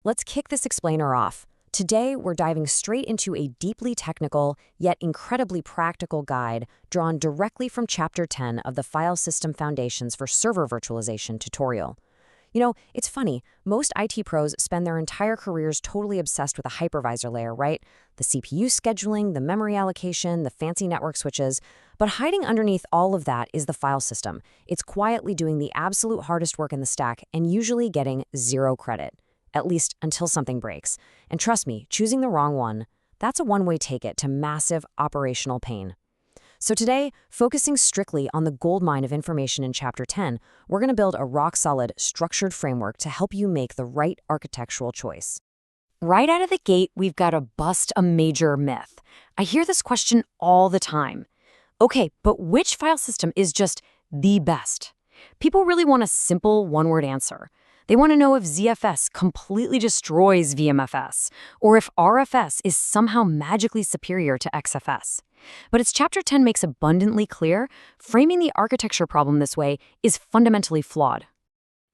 Let's kick this explainer off. Today, we're diving straight into a deeply technical, yet incredibly practical guide drawn directly from Chapter 10 of the Filesystem Foundations for Server Virtualization tutorial. It's funny, most IT pros spend their entire careers totally obsessed with a hypervisor layer, right? The CPU scheduling, the memory allocation, the fancy network switches. But hiding underneath all of that is the file system. It's quietly doing the absolute hardest work in the stack and usually getting zero credit. At least until something breaks. And trust me, choosing the wrong one, that's a one-way ticket to massive operational pain. So today, focusing strictly on the goldmine of information in Chapter 10, we're going to build a rock-solid, structured framework to help you make the right architectural choice. Right out of the gate, we've got to bust a major myth. I hear this question all the time. Okay, but which file system is just the best? People really want a simple one-word answer. They want to know if ZFS completely destroys VMFS, or if RFS is somehow magically superior to XFS. But as Chapter 10 makes abundantly clear, framing the architecture problem this way is fundamentally flawed.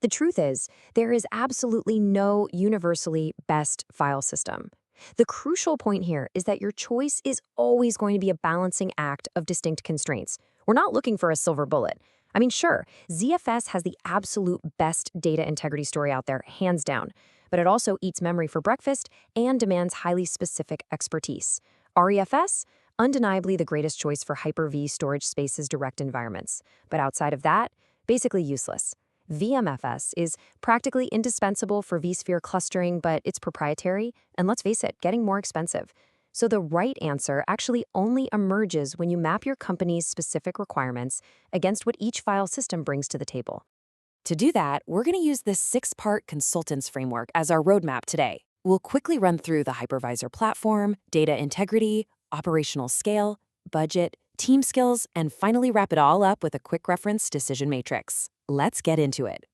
The truth is, there is absolutely no universally best file system. The crucial point here is that your choice is always going to be a balancing act of distinct constraints. We're not looking for a silver bullet. I mean, sure, ZFS has the absolute best data integrity story out there, hands down, but it also eats memory for breakfast and demands highly specific expertise. REFS, undeniably the greatest choice for Hyper-V storage spaces direct environments, but outside of that, basically useless. VMFS is practically indispensable for vSphere clustering, but it's proprietary, and let's face it, getting more expensive. So the right answer actually only emerges when you map your company's specific requirements against what each file system brings to the table. To do that, we're going to use this 6-part consultants framework as our roadmap today. We'll quickly run through the hypervisor platform, data integrity, operational scale, budget, team skills, and finally wrap it all up with a quick reference decision matrix. Let's get into it.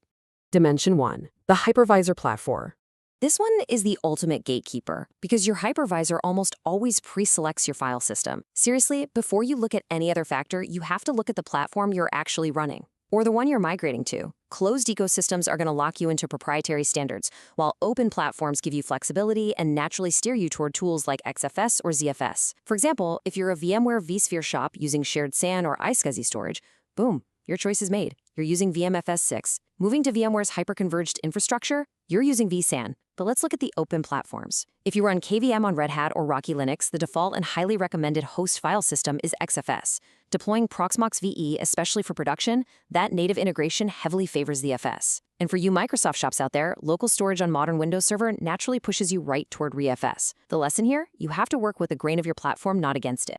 Dimension 1, the hypervisor platform. This one is the ultimate gatekeeper because your hypervisor almost always pre-selects your file system. Seriously, before you look at any other factor, you have to look at the platform you're actually running, or the one you're migrating to. Closed ecosystems are going to lock you into proprietary standards, while open platforms give you flexibility and naturally steer you toward tools like XFS or ZFS. For example, if you're a VMware vSphere shop using shared SAN or iSCSI storage, boom, your choice is made. You're using VMFS 6. Moving to VMware's hyperconverged infrastructure, you're using vSAN. But let's look at the open platforms. If you run KVM on Red Hat or Rocky Linux, the default and highly recommended host file system is XFS. Deploying Proxmox VE, especially for production, that native integration heavily favors the FS. And for you Microsoft shops out there, local storage on modern Windows Server naturally pushes you right toward ReFS. The lesson here? You have to work with the grain of your platform, not against it.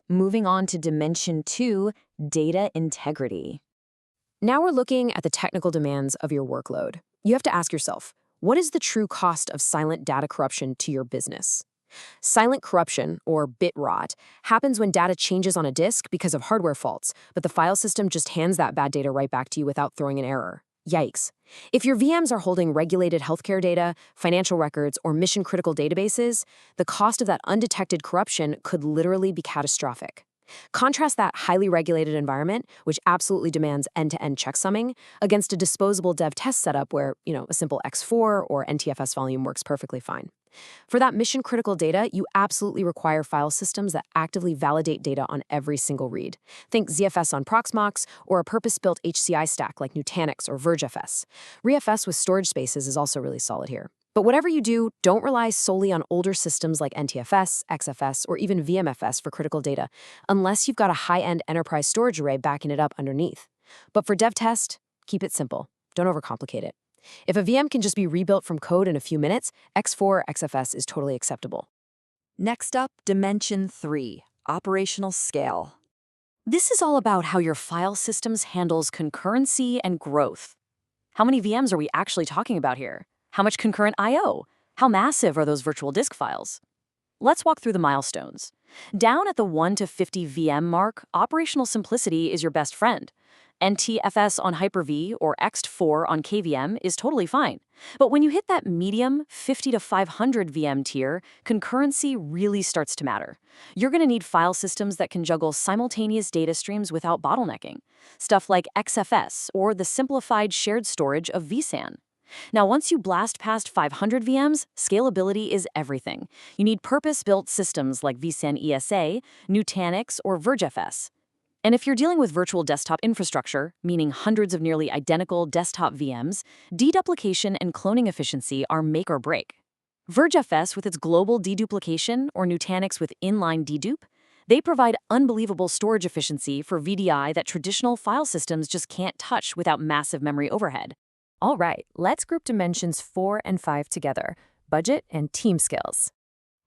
Moving on to Dimension 2, data integrity. Now we're looking at the technical demands of your workload. You have to ask yourself, what is the true cost of silent data corruption to your business? Silent corruption, or bit rot, happens when data changes on a disk because of hardware faults, but the file system just hands that bad data right back to you without throwing an error. Yikes. If your VMs are holding regulated healthcare data, financial records, or mission-critical databases, the cost of that undetected corruption could literally be catastrophic. Contrast that highly regulated environment, which absolutely demands end-to-end checksumming, against a disposable dev test setup where, a simple X4 or NTFS volume works perfectly fine. For that mission-critical data, you absolutely require file systems that actively validate data on every single read. Think ZFS on Proxmox or a purpose-built HCI stack like Nutanix or VergeFS. ReFS with storage spaces is also really solid here. But whatever you do, don't rely solely on older systems like NTFS, XFS, or even VMFS for critical data, unless you've got a high-end enterprise storage array backing it up underneath. But for dev test, keep it simple. Don't overcomplicate it. If a VM can just be rebuilt from code in a few minutes, X4 or XFS is totally acceptable. Next up, Dimension 3, operational scale. This is all about how your file systems handles concurrency and growth. How many VMs are we actually talking about here? How much concurrent I/O? How massive are those virtual disk files? Let's walk through the milestones. Down at the 1 to 50 VM mark, operational simplicity is your best friend. NTFS on Hyper-V or X4 on KVM is totally fine. But when you hit that medium 50 to 500 VM tier, concurrency really starts to matter. You're going to need file systems that can juggle simultaneous data streams without bottlenecking. Stuff like XFS or the simplified shared storage of vSAN. Now, once you blast past 500 VMs, scalability is everything. You need purpose-built systems like vSAN ESA, Nutanix, or VirtualFS. And if you're dealing with virtual desktop infrastructure, meaning hundreds of nearly identical desktop VMs, deduplication and cloning efficiency are make or break. VirtualFS with its global deduplication or Nutanix with inline dedupe, they provide unbelievable storage efficiency for VDI that traditional file systems just can't touch without massive memory overhead. All right, let's group dimensions 4 and 5 together, budget and team skills.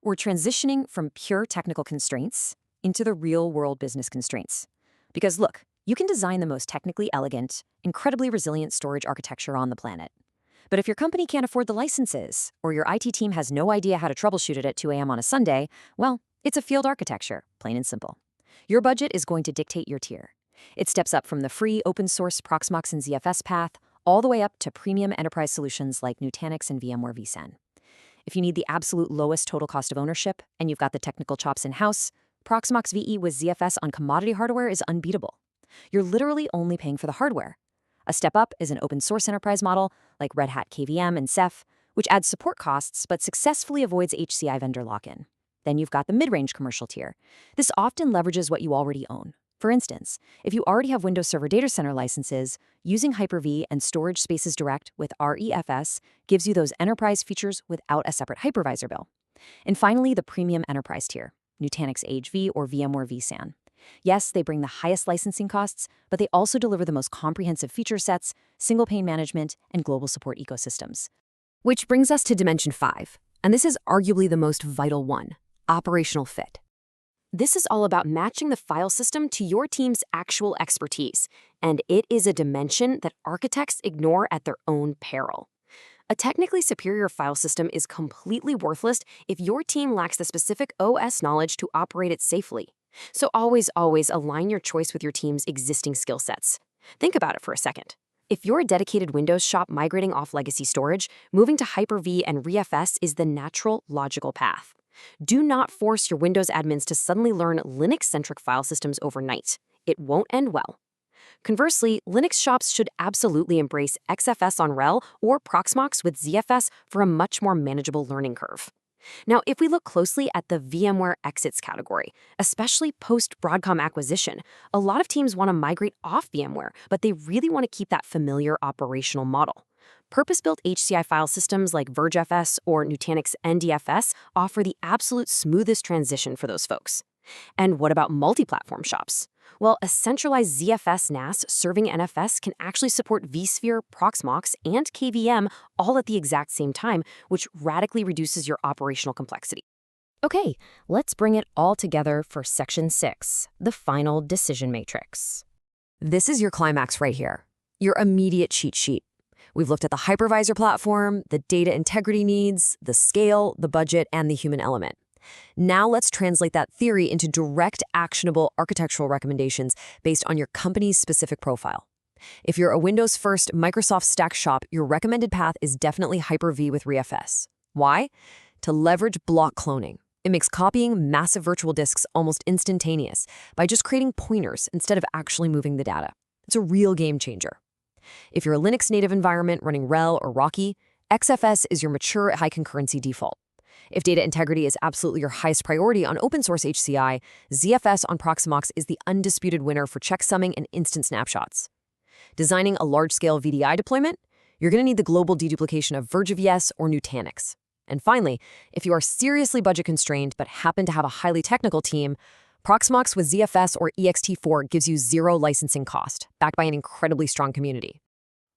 We're transitioning from pure technical constraints into the real-world business constraints. Because look, you can design the most technically elegant, incredibly resilient storage architecture on the planet. But if your company can't afford the licenses, or your IT team has no idea how to troubleshoot it at 2 a.m. on a Sunday, well, it's a field architecture, plain and simple. Your budget is going to dictate your tier. It steps up from the free open-source Proxmox and ZFS path all the way up to premium enterprise solutions like Nutanix and VMware vSAN. If you need the absolute lowest total cost of ownership and you've got the technical chops in-house, Proxmox VE with ZFS on commodity hardware is unbeatable. You're literally only paying for the hardware. A step up is an open-source enterprise model like Red Hat KVM and Ceph, which adds support costs but successfully avoids HCI vendor lock-in. Then you've got the mid-range commercial tier. This often leverages what you already own. For instance, if you already have Windows Server Data Center licenses, using Hyper-V and Storage Spaces Direct with REFS gives you those enterprise features without a separate hypervisor bill. And finally, the premium enterprise tier, Nutanix AHV or VMware vSAN. Yes, they bring the highest licensing costs, but they also deliver the most comprehensive feature sets, single-pane management, and global support ecosystems. Which brings us to dimension 5, and this is arguably the most vital one, operational fit. This is all about matching the file system to your team's actual expertise, and it is a dimension that architects ignore at their own peril. A technically superior file system is completely worthless if your team lacks the specific OS knowledge to operate it safely. So always align your choice with your team's existing skill sets. Think about it for a second. If you're a dedicated Windows shop migrating off legacy storage, moving to Hyper-V and ReFS is the natural, logical path. Do not force your Windows admins to suddenly learn Linux-centric file systems overnight. It won't end well. Conversely, Linux shops should absolutely embrace XFS on RHEL or Proxmox with ZFS for a much more manageable learning curve. Now, if we look closely at the VMware exits category, especially post-Broadcom acquisition, a lot of teams want to migrate off VMware, but they really want to keep that familiar operational model. Purpose-built HCI file systems like VirtualFS or Nutanix NDFS offer the absolute smoothest transition for those folks. And what about multi-platform shops? Well, a centralized ZFS NAS serving NFS can actually support vSphere, Proxmox, and KVM all at the exact same time, which radically reduces your operational complexity. Okay, let's bring it all together for Section 6, the final decision matrix. This is your climax right here, your immediate cheat sheet. We've looked at the hypervisor platform, the data integrity needs, the scale, the budget, and the human element. Now let's translate that theory into direct, actionable architectural recommendations based on your company's specific profile. If you're a Windows-first Microsoft Stack shop, your recommended path is definitely Hyper-V with ReFS. Why? To leverage block cloning. It makes copying massive virtual disks almost instantaneous by just creating pointers instead of actually moving the data. It's a real game changer. If you're a Linux-native environment running RHEL or Rocky, XFS is your mature high concurrency default. If data integrity is absolutely your highest priority on open-source HCI, ZFS on Proxmox is the undisputed winner for checksumming and instant snapshots. Designing a large-scale VDI deployment? You're going to need the global deduplication of VirtualVS or Nutanix. And finally, if you are seriously budget-constrained but happen to have a highly technical team, Proxmox with ZFS or ext4 gives you zero licensing cost, backed by an incredibly strong community.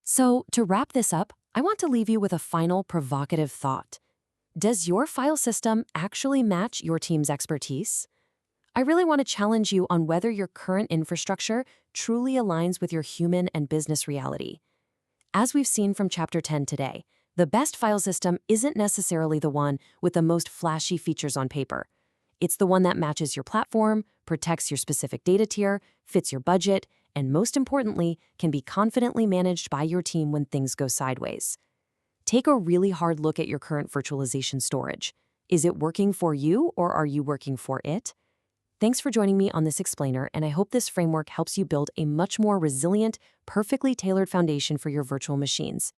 So, to wrap this up, I want to leave you with a final provocative thought. Does your file system actually match your team's expertise? I really want to challenge you on whether your current infrastructure truly aligns with your human and business reality. As we've seen from Chapter 10 today, the best file system isn't necessarily the one with the most flashy features on paper. It's the one that matches your platform, protects your specific data tier, fits your budget, and most importantly, can be confidently managed by your team when things go sideways. Take a really hard look at your current virtualization storage. Is it working for you or are you working for it? Thanks for joining me on this explainer, and I hope this framework helps you build a much more resilient, perfectly tailored foundation for your virtual machines.